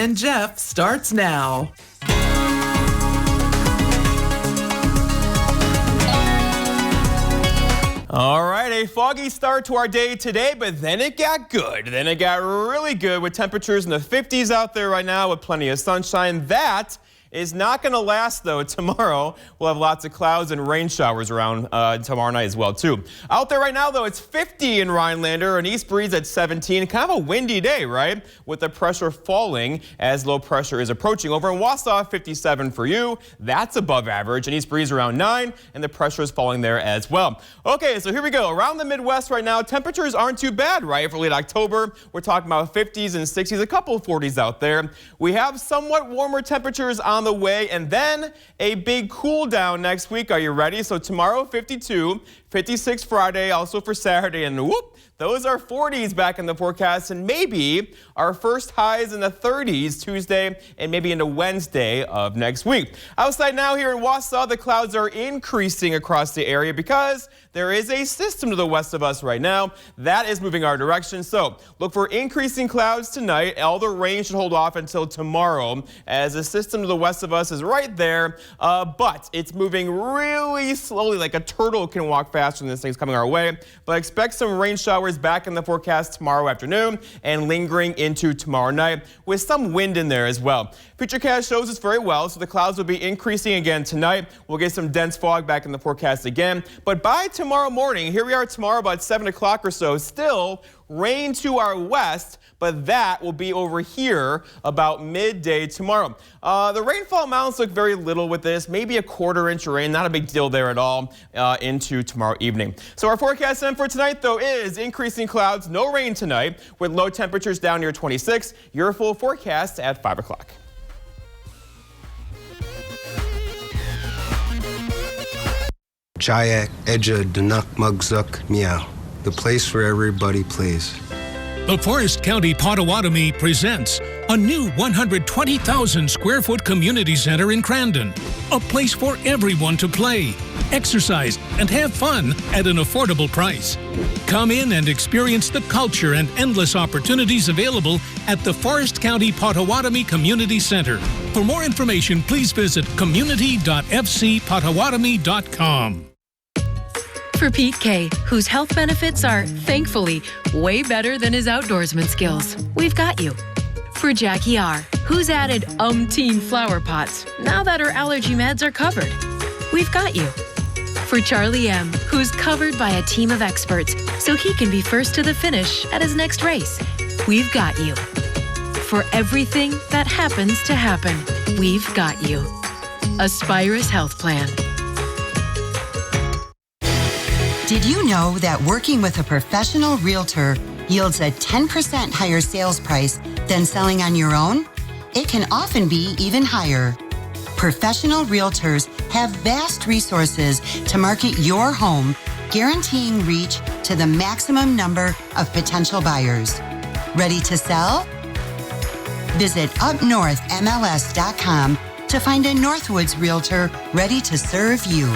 and Jeff starts now. All right, a foggy start to our day today, but then it got good. Then it got really good with temperatures in the 50s out there right now with plenty of sunshine. That is not going to last, though. Tomorrow, we'll have lots of clouds and rain showers around tomorrow night as well, too. Out there right now, though, it's 50 in Rhinelander, an east breeze at 17. Kind of a windy day, right? With the pressure falling as low pressure is approaching. Over in Wausau, 57 for you. That's above average. An east breeze around 9, and the pressure is falling there as well. Okay, so here we go. Around the Midwest right now, temperatures aren't too bad, right? For late October, we're talking about 50s and 60s, a couple of 40s out there. We have somewhat warmer temperatures on the way, and then a big cool down next week. Are you ready? So tomorrow 52, 56 Friday, also for Saturday, and whoop, those are 40s back in the forecast, and maybe our first highs in the 30s Tuesday and maybe into Wednesday of next week. Outside now here in Wausau, the clouds are increasing across the area because there is a system to the west of us right now that is moving our direction. So look for increasing clouds tonight. All the rain should hold off until tomorrow as the system to the west of us is right there, but it's moving really slowly, like a turtle can walk faster than this thing's coming our way. But expect some rain showers back in the forecast tomorrow afternoon and lingering into tomorrow night with some wind in there as well. Futurecast shows us very well, so the clouds will be increasing again tonight. We'll get some dense fog back in the forecast again. But by tomorrow morning, here we are tomorrow about 7 o'clock or so, still rain to our west, but that will be over here about midday tomorrow. The rainfall amounts look very little with this, maybe a quarter-inch of rain, not a big deal there at all into tomorrow evening. So our forecast then for tonight, though, is increasing clouds, no rain tonight, with low temperatures down near 26. Your full forecast at 5 o'clock. Chayak, Edja, Danuk, Mugzuk, Meow. The place for everybody, please. The Forest County Potawatomi presents a new 120,000 square foot community center in Crandon. A place for everyone to play, exercise, and have fun at an affordable price. Come in and experience the culture and endless opportunities available at the Forest County Potawatomi Community Center. For more information, please visit community.fcpotawatomi.com. For Pete K., whose health benefits are, thankfully, way better than his outdoorsman skills, we've got you. For Jackie R., who's added umpteen flower pots now that her allergy meds are covered, we've got you. For Charlie M., who's covered by a team of experts so he can be first to the finish at his next race, we've got you. For everything that happens to happen, we've got you. Aspirus Health Plan. Did you know that working with a professional realtor yields a 10% higher sales price than selling on your own? It can often be even higher. Professional realtors have vast resources to market your home, guaranteeing reach to the maximum number of potential buyers. Ready to sell? Visit upnorthmls.com to find a Northwoods realtor ready to serve you.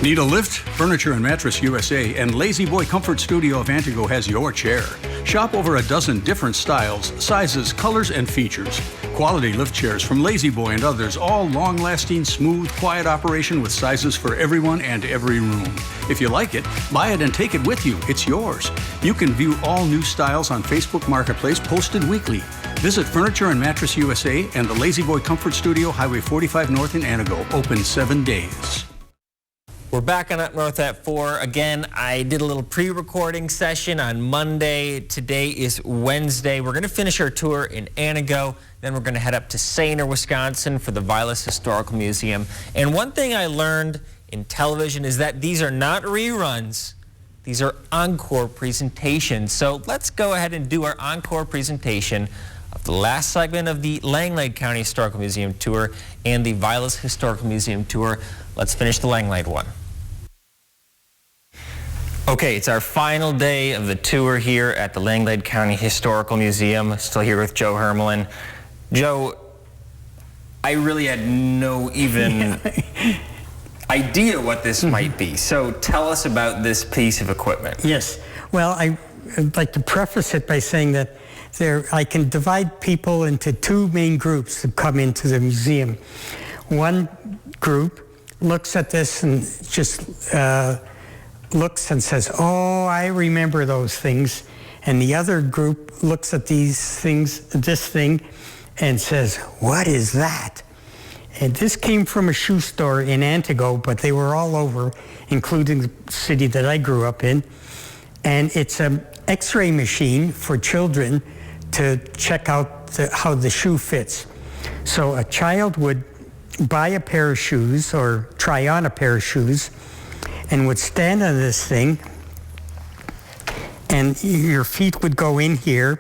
Need a lift? Furniture and Mattress USA and Lazy Boy Comfort Studio of Antigo has your chair. Shop over a dozen different styles, sizes, colors, and features. Quality lift chairs from Lazy Boy and others, all long-lasting, smooth, quiet operation with sizes for everyone and every room. If you like it, buy it and take it with you. It's yours. You can view all new styles on Facebook Marketplace posted weekly. Visit Furniture and Mattress USA and the Lazy Boy Comfort Studio, Highway 45 North in Antigo, open 7 days. We're back on Up North at 4. Again, I did a little pre-recording session on Monday. Today is Wednesday. We're going to finish our tour in Antigo. Then we're going to head up to Sainer, Wisconsin for the Vilas Historical Museum. And one thing I learned in television is that these are not reruns. These are encore presentations. So let's go ahead and do our encore presentation of the last segment of the Langlade County Historical Museum tour and the Vilas Historical Museum tour. Let's finish the Langlade one. Okay, it's our final day of the tour here at the Langlade County Historical Museum. Still here with Joe Hermelin. Joe, I really had no even idea what this might be. So tell us about this piece of equipment. Yes. Well, I'd like to preface it by saying that I can divide people into two main groups that come into the museum. One group looks at this and just looks and says, "Oh, I remember those things." And the other group looks at this thing, and says, "What is that?" And this came from a shoe store in Antigo, but they were all over, including the city that I grew up in. And it's an X-ray machine for children to check out how the shoe fits. So a child would buy a pair of shoes or try on a pair of shoes and would stand on this thing, and your feet would go in here,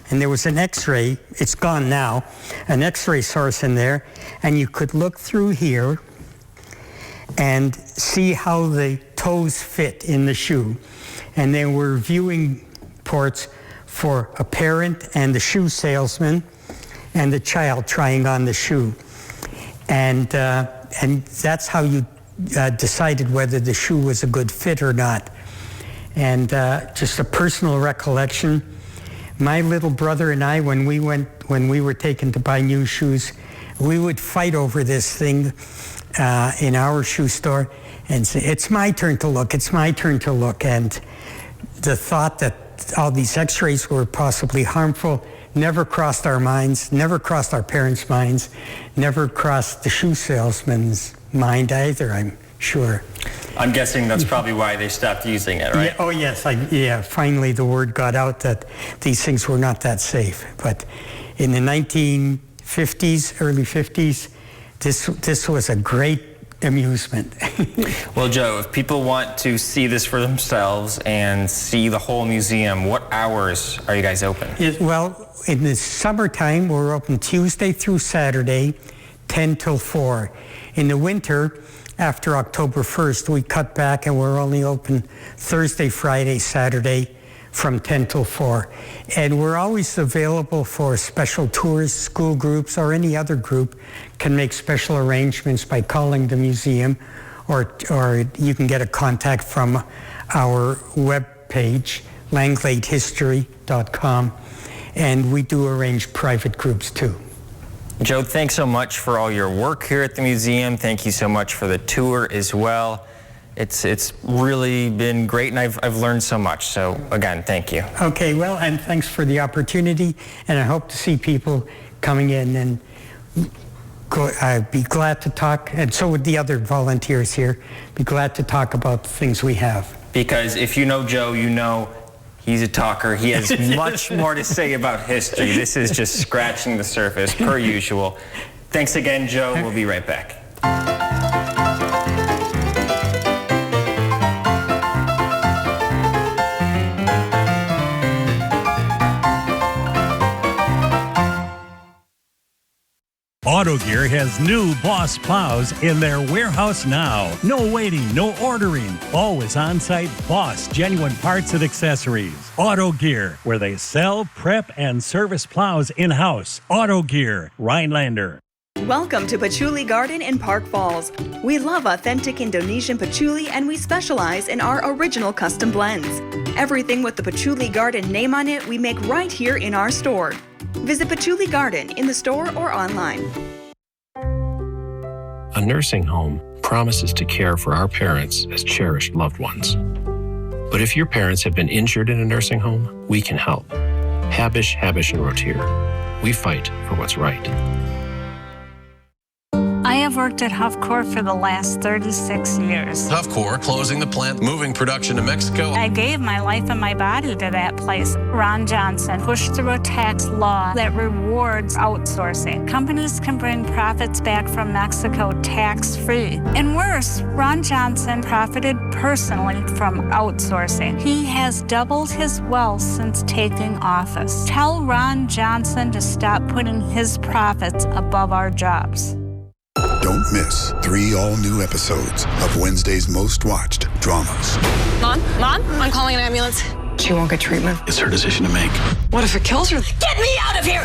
and there was an X-ray, it's gone now, an X-ray source in there, and you could look through here and see how the toes fit in the shoe. And there were viewing ports for a parent and the shoe salesman and the child trying on the shoe. And that's how you decided whether the shoe was a good fit or not. And just a personal recollection, my little brother and I, when we were taken to buy new shoes, we would fight over this thing in our shoe store and say, "It's my turn to look, it's my turn to look." And the thought that all these X-rays were possibly harmful never crossed our minds, never crossed our parents' minds, never crossed the shoe salesman's mind either, I'm sure. I'm guessing that's probably why they stopped using it, right? Yeah, oh yes, finally the word got out that these things were not that safe. But in the 1950s, early 50s, this was a great amusement. Well, Joe, if people want to see this for themselves and see the whole museum, what hours are you guys open? Well, in the summertime, we're open Tuesday through Saturday, 10 till 4. In the winter, after October 1st, we cut back and we're only open Thursday, Friday, Saturday from 10 till 4. And we're always available for special tours, school groups, or any other group can make special arrangements by calling the museum, or you can get a contact from our webpage, langladehistory.com, and we do arrange private groups too. Joe, thanks so much for all your work here at the museum. Thank you so much for the tour as well. It's really been great, and I've learned so much. So again, thank you. Okay, well, and thanks for the opportunity, and I hope to see people coming in, and I'd be glad to talk, and so would the other volunteers here, be glad to talk about the things we have. Because if you know Joe, you know he's a talker. He has much more to say about history. This is just scratching the surface, per usual. Thanks again, Joe. We'll be right back. Auto Gear has new Boss plows in their warehouse now. No waiting, no ordering. Always on-site Boss genuine parts and accessories. Auto Gear, where they sell, prep, and service plows in-house. Auto Gear, Rhinelander. Welcome to Patchouli Garden in Park Falls. We love authentic Indonesian patchouli, and we specialize in our original custom blends. Everything with the Patchouli Garden name on it we make right here in our store. Visit Patchouli Garden in the store or online. A nursing home promises to care for our parents as cherished loved ones. But if your parents have been injured in a nursing home, we can help. Habish, and Rotier. We fight for what's right. I have worked at Huffcore for the last 36 years. Huffcore, closing the plant, moving production to Mexico. I gave my life and my body to that place. Ron Johnson pushed through a tax law that rewards outsourcing. Companies can bring profits back from Mexico tax-free. And worse, Ron Johnson profited personally from outsourcing. He has doubled his wealth since taking office. Tell Ron Johnson to stop putting his profits above our jobs. Don't miss 3 all-new episodes of Wednesday's most watched dramas. Mom, I'm calling an ambulance. She won't get treatment. It's her decision to make. What if it kills her? Get me out of here!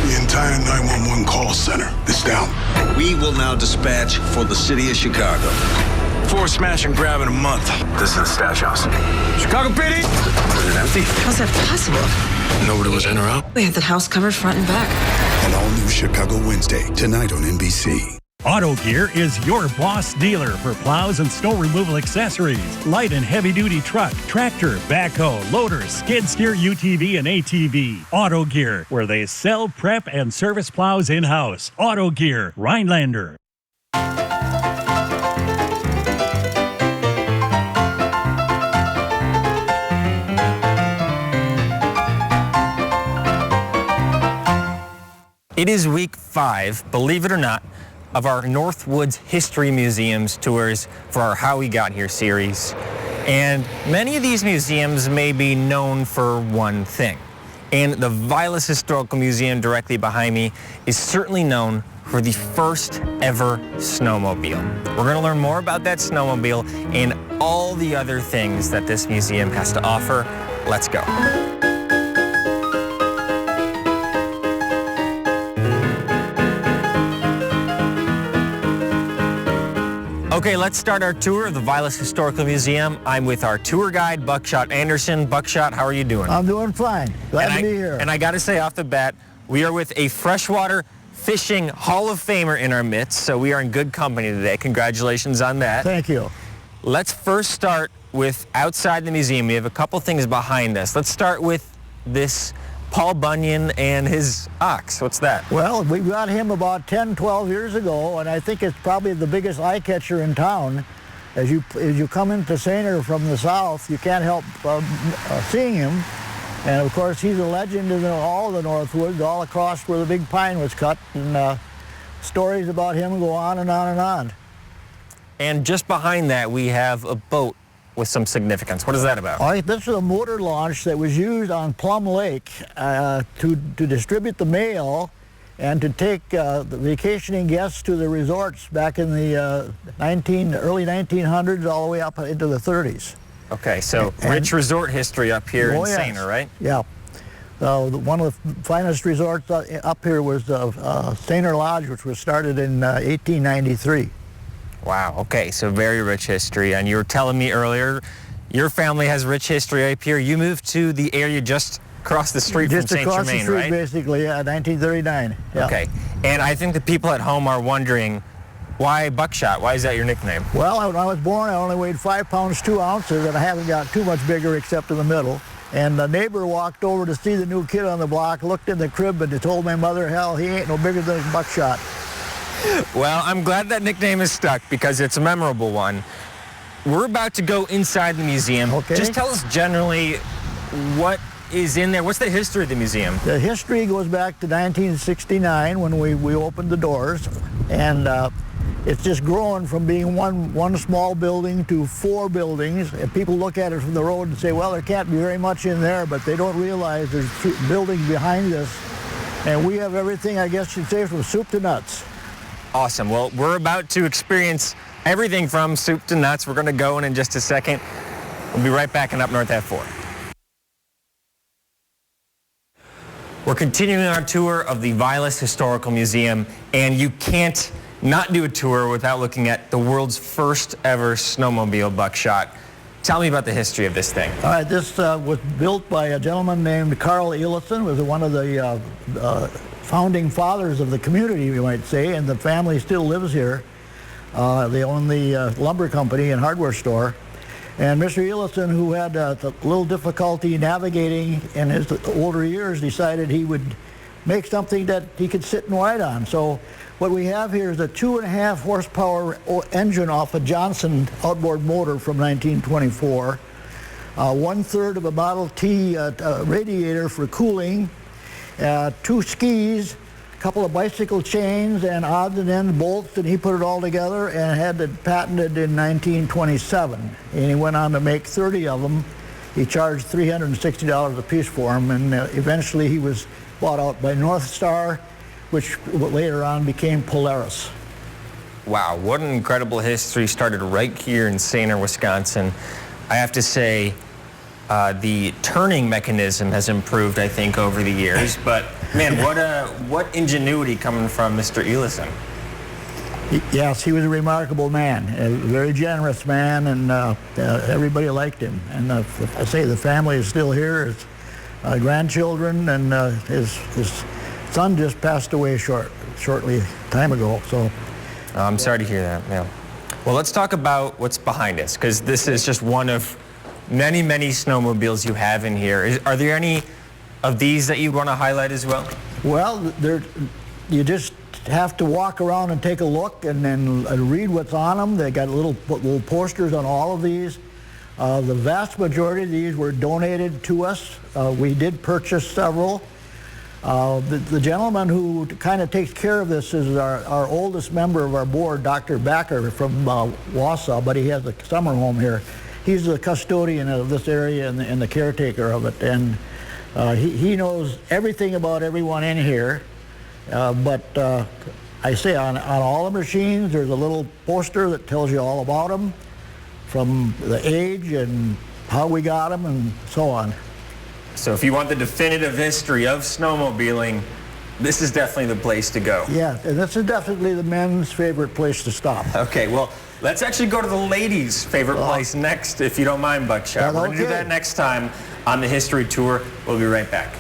The entire 911 call center is down. We will now dispatch for the city of Chicago. 4 smash and grab in a month. This is the stash house. Chicago PD! Is it empty? How's that possible? Nobody was in or out? We had the house covered front and back. An all-new Chicago Wednesday, tonight on NBC. Auto Gear is your boss dealer for plows and snow removal accessories, light and heavy-duty truck, tractor, backhoe, loader, skid steer, UTV, and ATV. Auto Gear, where they sell, prep, and service plows in-house. Auto Gear, Rhinelander. It is week 5, believe it or not, of our Northwoods History Museums tours for our How We Got Here series. And many of these museums may be known for one thing. And the Vilas Historical Museum directly behind me is certainly known for the first ever snowmobile. We're going to learn more about that snowmobile and all the other things that this museum has to offer. Let's go. Okay, let's start our tour of the Vilas Historical Museum. I'm with our tour guide, Buckshot Anderson. Buckshot, how are you doing? I'm doing fine. Glad to be here. And I got to say off the bat, we are with a freshwater fishing Hall of Famer in our midst, so we are in good company today. Congratulations on that. Thank you. Let's first start with outside the museum. We have a couple things behind us. Let's start with this Paul Bunyan and his ox. What's that? Well, we got him about 10, 12 years ago, and I think it's probably the biggest eye catcher in town. As you come into Sainer from the south, you can't help seeing him. And of course, he's a legend in all of the Northwoods, all across where the big pine was cut. And stories about him go on and on and on. And just behind that, we have a boat with some significance. What is that about? All right, this is a motor launch that was used on Plum Lake to distribute the mail and to take the vacationing guests to the resorts back in the early 1900s all the way up into the 30s. Okay, so rich resort history up here in Sainer, right? Yeah. One of the finest resorts up here was Sainer Lodge, which was started in 1893. Wow, okay, so very rich history. And you were telling me earlier, your family has rich history up here. You moved to the area just across the street from St. Germain, right? Just across the street, basically, yeah, 1939. Yeah. Okay, and I think the people at home are wondering, why Buckshot? Why is that your nickname? Well, when I was born, I only weighed 5 pounds, 2 ounces, and I haven't got too much bigger except in the middle. And the neighbor walked over to see the new kid on the block, looked in the crib, and told my mother, hell, he ain't no bigger than Buckshot. Well, I'm glad that nickname is stuck because it's a memorable one. We're about to go inside the museum. Okay. Just tell us generally what is in there. What's the history of the museum? The history goes back to 1969 when we opened the doors, and it's just grown from being one small building to 4 buildings. And people look at it from the road and say, well, there can't be very much in there, but they don't realize there's buildings behind us. And we have everything, I guess you'd say, from soup to nuts. Awesome. Well, we're about to experience everything from soup to nuts. We're going to go in just a second. We'll be right back in Up North at 4. We're continuing our tour of the Vilas Historical Museum, and you can't not do a tour without looking at the world's first ever snowmobile, Buckshot. Tell me about the history of this thing. All right, this was built by a gentleman named Carl Elison, was one of the founding fathers of the community, we might say, and the family still lives here. They own the lumber company and hardware store. And Mr. Elison, who had a little difficulty navigating in his older years, decided he would make something that he could sit and ride on. So what we have here is a 2.5 horsepower engine off a Johnson outboard motor from 1924, 1/3 of a Model T radiator for cooling, 2 skis, a couple of bicycle chains, and odds and ends bolts, and he put it all together and had it patented in 1927. And he went on to make 30 of them. He charged $360 a piece for them, and eventually he was bought out by North Star, which later on became Polaris. Wow, what an incredible history. Started right here in Sainer, Wisconsin. I have to say, the turning mechanism has improved, I think, over the years. But man, what ingenuity coming from Mr. Elison. Yes, he was a remarkable man, a very generous man, and everybody liked him. And I say the family is still here. It's grandchildren, and his son just passed away shortly time ago. So I'm sorry to hear that. Yeah. Well, let's talk about what's behind us, because this is just one of many, many snowmobiles you have in here. Are there any of these that you want to highlight as well? Well, you just have to walk around and take a look and then read what's on them. They got little posters on all of these. The vast majority of these were donated to us. We did purchase several. The gentleman who kind of takes care of this is our oldest member of our board, Dr. Backer from Wausau, but he has a summer home here. He's the custodian of this area and the caretaker of it, and he knows everything about everyone in here. But I say on all the machines, there's a little poster that tells you all about them, from the age and how we got them and so on. So if you want the definitive history of snowmobiling, this is definitely the place to go. Yeah, and this is definitely the men's favorite place to stop. Okay, well, let's actually go to the ladies' favorite place next, if you don't mind, Buckshot. We're going to do that next time on the History Tour. We'll be right back.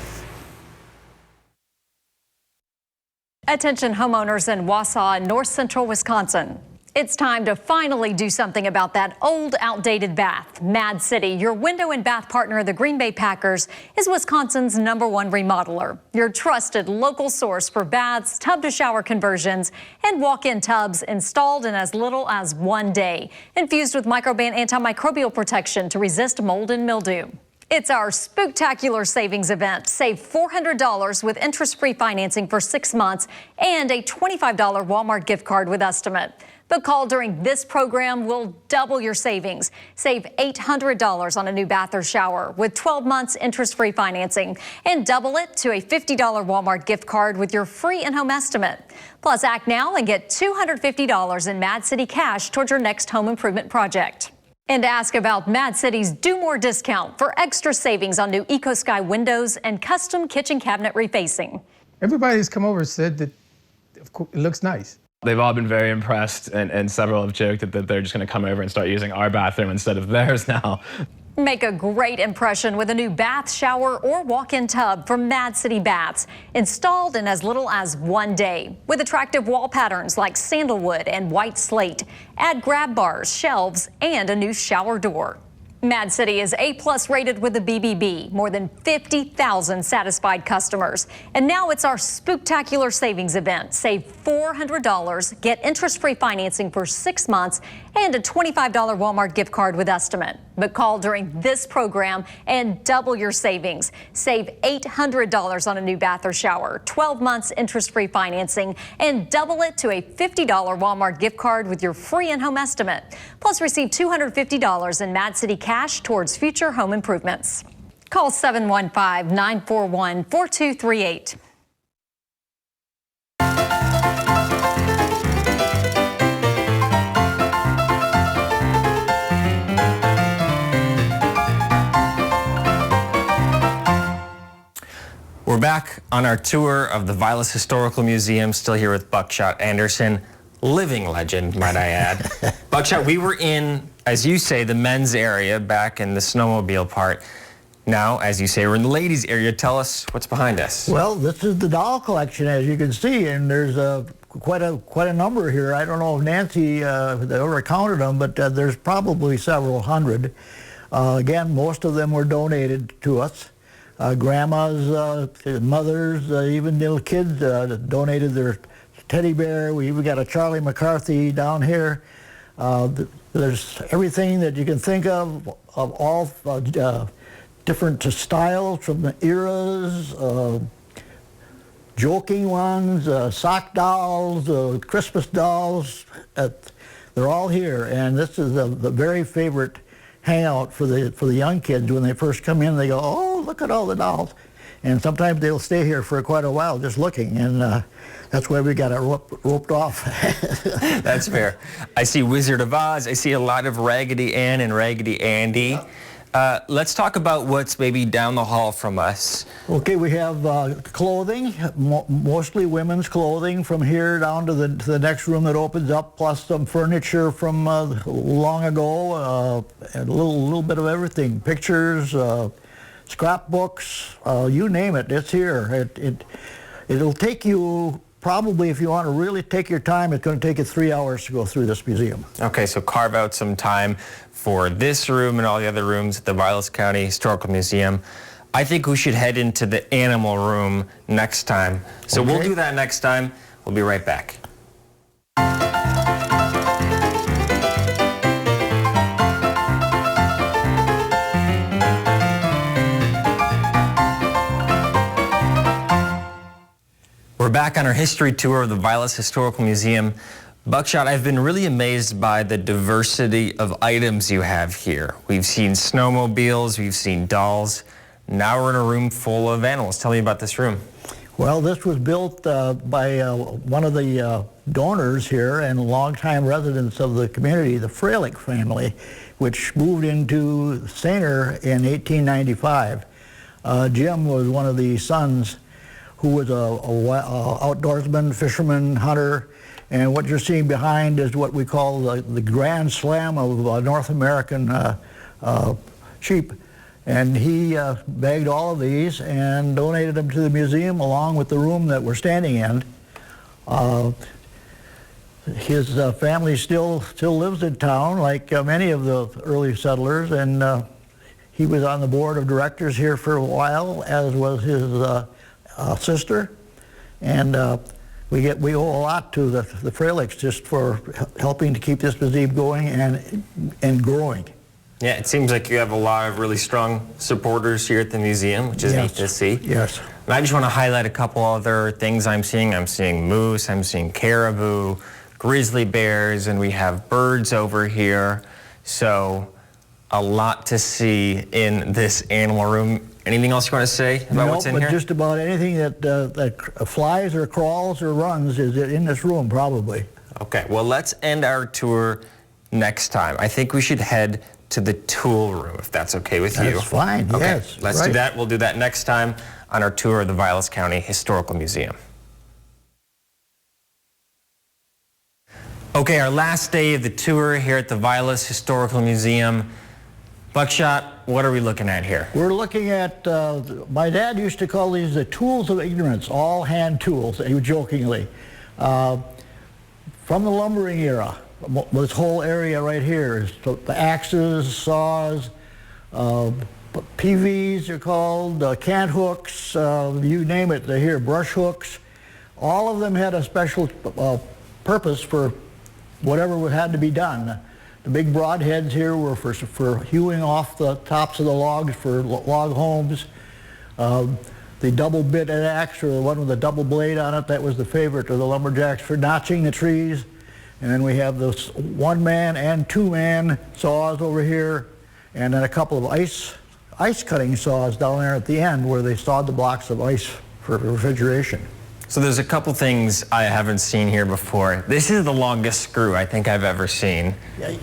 Attention homeowners in Wausau and north central Wisconsin. It's time to finally do something about that old, outdated bath. Mad City, your window and bath partner of the Green Bay Packers, is Wisconsin's #1 remodeler. Your trusted local source for baths, tub-to-shower conversions, and walk-in tubs installed in as little as 1 day. Infused with microban antimicrobial protection to resist mold and mildew. It's our spooktacular savings event. Save $400 with interest-free financing for 6 months and a $25 Walmart gift card with estimate. But call during this program will double your savings. Save $800 on a new bath or shower with 12 months interest-free financing and double it to a $50 Walmart gift card with your free in-home estimate. Plus, act now and get $250 in Mad City cash towards your next home improvement project. And ask about Mad City's Do More discount for extra savings on new EcoSky windows and custom kitchen cabinet refacing. Everybody who's come over said that it looks nice. They've all been very impressed, and several have joked that they're just going to come over and start using our bathroom instead of theirs now. Make a great impression with a new bath, shower, or walk-in tub from Mad City Baths, installed in as little as 1 day. With attractive wall patterns like sandalwood and white slate, add grab bars, shelves, and a new shower door. Mad City is A+ rated with the BBB, more than 50,000 satisfied customers. And now it's our spooktacular savings event. Save $400, get interest-free financing for 6 months, and a $25 Walmart gift card with estimate. But call during this program and double your savings. Save $800 on a new bath or shower, 12 months interest-free financing, and double it to a $50 Walmart gift card with your free in-home estimate. Plus, receive $250 in Mad City cash towards future home improvements. Call 715-941-4238. We're back on our tour of the Vilas Historical Museum, still here with Buckshot Anderson, living legend, might I add. Buckshot, we were in, as you say, the men's area back in the snowmobile part. Now, as you say, we're in the ladies' area. Tell us what's behind us. Well, this is the doll collection, as you can see, and there's quite a number here. I don't know if Nancy ever counted them, but there's probably several hundred. Again, most of them were donated to us. Grandmas, mothers, even little kids donated their teddy bear. We even got a Charlie McCarthy down here. There's everything that you can think of all different styles from the eras, joking ones, sock dolls, Christmas dolls. They're all here, and this is the very favorite hangout for the young kids. When they first come in, they go, "Oh, look at all the dolls," and sometimes they'll stay here for quite a while just looking, and that's why we got it roped off. That's fair. I see Wizard of Oz. I see a lot of Raggedy Ann and Raggedy Andy. Let's talk about what's maybe down the hall from us. Okay, we have clothing, mostly women's clothing, from here down to the next room that opens up, plus some furniture from long ago, and a little bit of everything. Pictures, scrapbooks, you name it, it's here. It'll take you, probably if you want to really take your time, it's going to take you 3 hours to go through this museum. Okay, so carve out some time for this room and all the other rooms at the Vilas County Historical Museum. I think we should head into the animal room next time. So we'll do that next time. We'll be right back. We're back on our history tour of the Vilas Historical Museum. Buckshot, I've been really amazed by the diversity of items you have here. We've seen snowmobiles, we've seen dolls. Now we're in a room full of animals. Tell me about this room. Well, this was built by one of the donors here and longtime residents of the community, the Freilich family, which moved into Sainer in 1895. Jim was one of the sons who was a outdoorsman, fisherman, hunter, and what you're seeing behind is what we call the Grand Slam of North American sheep. And he bagged all of these and donated them to the museum along with the room that we're standing in. His family still lives in town, like many of the early settlers, and he was on the board of directors here for a while, as was his sister. And we owe a lot to the Freilichs just for helping to keep this museum going and growing. Yeah, it seems like you have a lot of really strong supporters here at the museum, which is neat to see. Yes. And I just want to highlight a couple other things I'm seeing. I'm seeing moose, I'm seeing caribou, grizzly bears, and we have birds over here. So a lot to see in this animal room. Anything else you want to say about what's in here? Just about anything that flies or crawls or runs is in this room, probably. Okay, well, let's end our tour next time. I think we should head to the tool room, if that's okay with you. That's fine, okay, yes. Let's do that. We'll do that next time on our tour of the Vilas County Historical Museum. Okay, our last day of the tour here at the Vilas Historical Museum. Buckshot, what are we looking at here? We're looking at, my dad used to call these the tools of ignorance, all hand tools, jokingly. From the lumbering era, this whole area right here is the axes, saws, PVs are called, cant hooks, you name it, they're here, brush hooks. All of them had a special purpose for whatever had to be done. The big broadheads here were for hewing off the tops of the logs for log homes. The double bit axe, or the one with the double blade on it, that was the favorite of the lumberjacks for notching the trees. And then we have those one-man and two-man saws over here, and then a couple of ice cutting saws down there at the end where they sawed the blocks of ice for refrigeration. So there's a couple things I haven't seen here before. This is the longest screw I think I've ever seen.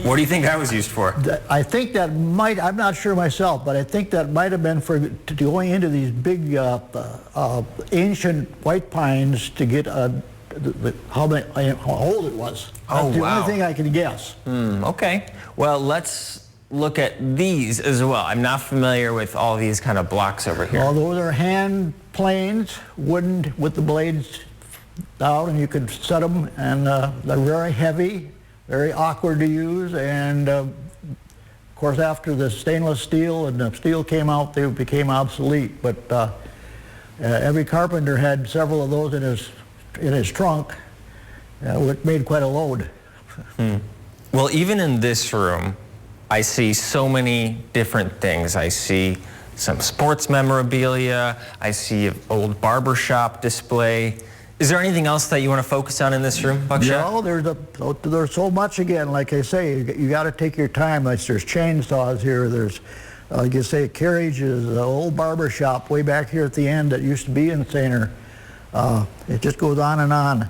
What do you think that was used for? I think that might, I'm not sure myself, but I think that might have been for going into these big ancient white pines to get how old it was. That's the only thing I can guess. Okay. Well, let's look at these as well. I'm not familiar with all these kind of blocks over here. Well, those are hand planes, wooden with the blades down, and you could set them, and they're very heavy, very awkward to use, and of course after the stainless steel and the steel came out, they became obsolete, but every carpenter had several of those in his trunk. It made quite a load. Well, even in this room, I see so many different things. I see some sports memorabilia. I see an old barbershop display. Is there anything else that you want to focus on in this room, Buckshot? No, there's so much again. Like I say, you got to take your time. Like there's chainsaws here. There's, like you say, carriages, an old barbershop way back here at the end that used to be in Sainer. It just goes on and on.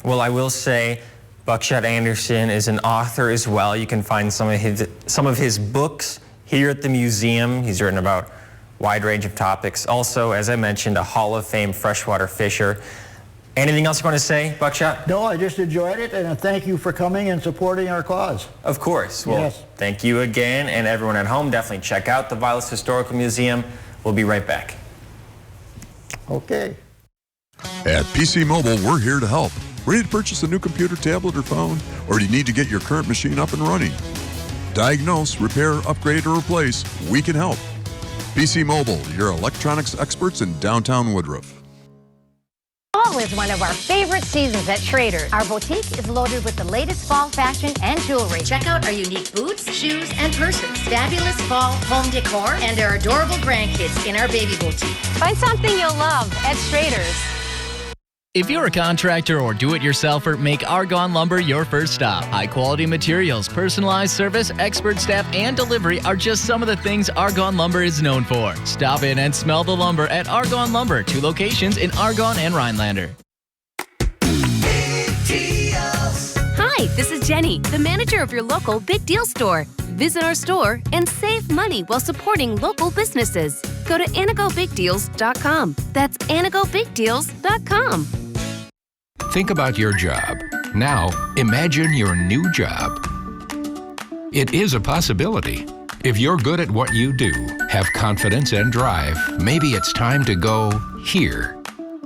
Well, I will say, Buckshot Anderson is an author as well. You can find some of his books here at the museum. He's written about a wide range of topics. Also, as I mentioned, a Hall of Fame freshwater fisher. Anything else you want to say, Buckshot? No, I just enjoyed it, and thank you for coming and supporting our cause. Of course. Well, yes. Thank you again, and everyone at home, definitely check out the Vilas Historical Museum. We'll be right back. Okay. At PC Mobile, we're here to help. Ready to purchase a new computer, tablet, or phone? Or do you need to get your current machine up and running? Diagnose, repair, upgrade, or replace, we can help. PC Mobile, your electronics experts in downtown Woodruff. Fall is one of our favorite seasons at Trader's. Our boutique is loaded with the latest fall fashion and jewelry. Check out our unique boots, shoes, and purses, fabulous fall home decor, and our adorable grandkids in our baby boutique. Find something you'll love at Trader's. If you're a contractor or do-it-yourselfer, make Argon Lumber your first stop. High-quality materials, personalized service, expert staff, and delivery are just some of the things Argon Lumber is known for. Stop in and smell the lumber at Argon Lumber, 2 locations in Argon and Rhinelander. Hi, this is Jenny, the manager of your local Big Deal store. Visit our store and save money while supporting local businesses. Go to anagobigdeals.com. That's anagobigdeals.com. Think about your job. Now, imagine your new job. It is a possibility. If you're good at what you do, have confidence and drive, maybe it's time to go here.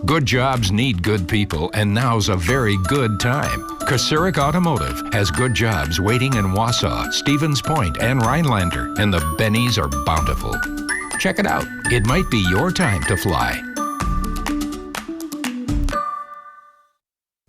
Good jobs need good people, and now's a very good time. Kosurik Automotive has good jobs waiting in Wausau, Stevens Point, and Rhinelander, and the bennies are bountiful. Check it out. It might be your time to fly.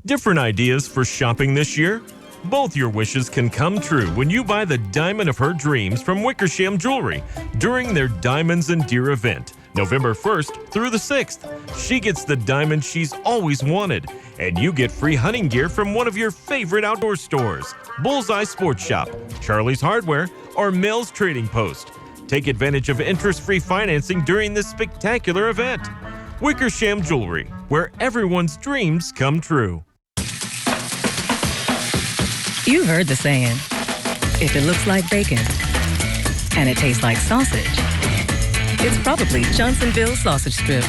Different ideas for shopping this year? Both your wishes can come true when you buy the diamond of her dreams from Wickersham Jewelry during their Diamonds and Deer event, November 1st through the 6th. She gets the diamond she's always wanted, and you get free hunting gear from one of your favorite outdoor stores, Bullseye Sports Shop, Charlie's Hardware, or Mills Trading Post. Take advantage of interest-free financing during this spectacular event. Wickersham Jewelry, where everyone's dreams come true. You've heard the saying, if it looks like bacon and it tastes like sausage, it's probably Johnsonville sausage strips.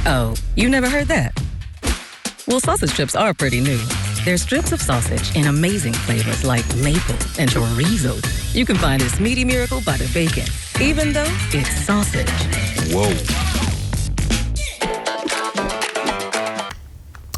Oh, you never heard that? Well, sausage strips are pretty new. They're strips of sausage in amazing flavors like maple and chorizo. You can find this meaty miracle by the bacon, even though it's sausage. Whoa.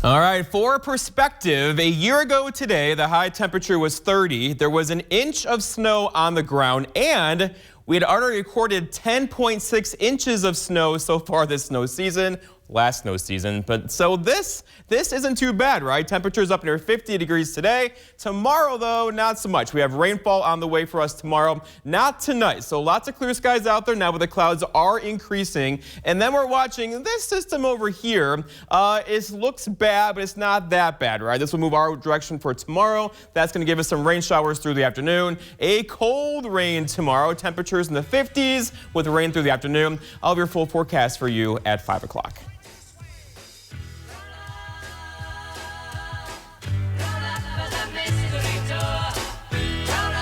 All right, for perspective, a year ago today, the high temperature was 30. There was an inch of snow on the ground, and we had already recorded 10.6 inches of snow so far this snow season. Last snow season, but so this isn't too bad, right? Temperatures up near 50 degrees today. Tomorrow, though, not so much. We have rainfall on the way for us tomorrow, not tonight. So lots of clear skies out there now, but the clouds are increasing. And then we're watching this system over here. It looks bad, but it's not that bad, right? This will move our direction for tomorrow. That's going to give us some rain showers through the afternoon. A cold rain tomorrow. Temperatures in the 50s with rain through the afternoon. I'll have your full forecast for you at 5 o'clock.